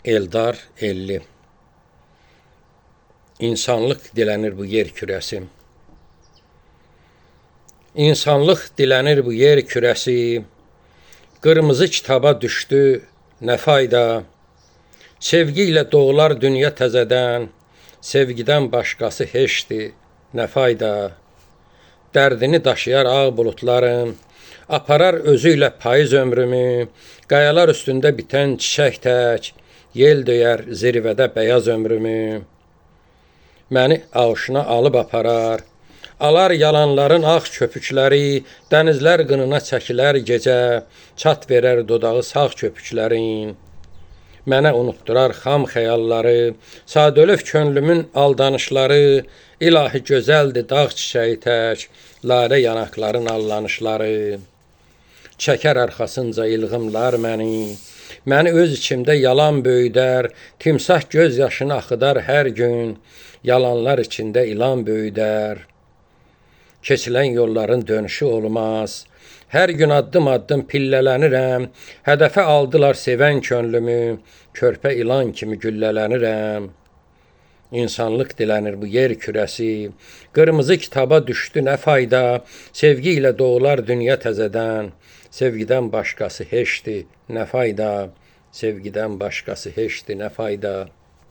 Eldar Elli. İnsanlıq dilənir bu yer kürəsi. İnsanlıq dilənir bu yer kürəsi. Qırmızı kitaba düşdü nə fayda. Sevgi ilə doğular dünya təzədən. Sevgidən başqası heçdir nə fayda. Dərdini daşıyar ağ bulutlarım. Aparar özü ilə payız ömrümü. Qayalar üstündə bitən çiçək tək. Yel döyər zirvədə bəyaz ömrümü. Məni ağuşuna alıb aparar. Alar yalanların ağ köpükləri. Dənizlər qınına çəkilər gecə. Çat verər dodağı sağ köpüklərin. Mənə unutdurar xam xəyalları. Sadölöv könlümün aldanışları. İlahi gözəldir dağ çiçəyi tək. Lalə yanaqların allanışları. Çəkər arxasınca ilğımlar məni. Məni öz içimdə yalan böyüdər. Timsah göz yaşını axıdar hər gün. Yalanlar içində ilan böyüdər. Keçilən yolların dönüşü olmaz. Hər gün addım-addım pillələnirəm. Hədəfə aldılar sevən könlümü. Körpə ilan kimi güllələnirəm. İnsanlıq dilənir bu yer kürəsi. Qırmızı kitaba düşdü nə fayda. Sevgi ilə doğular dünya təzədən. Sevgidən başqası heçdir nə fayda. Sevgidən başqası heçdir nə fayda.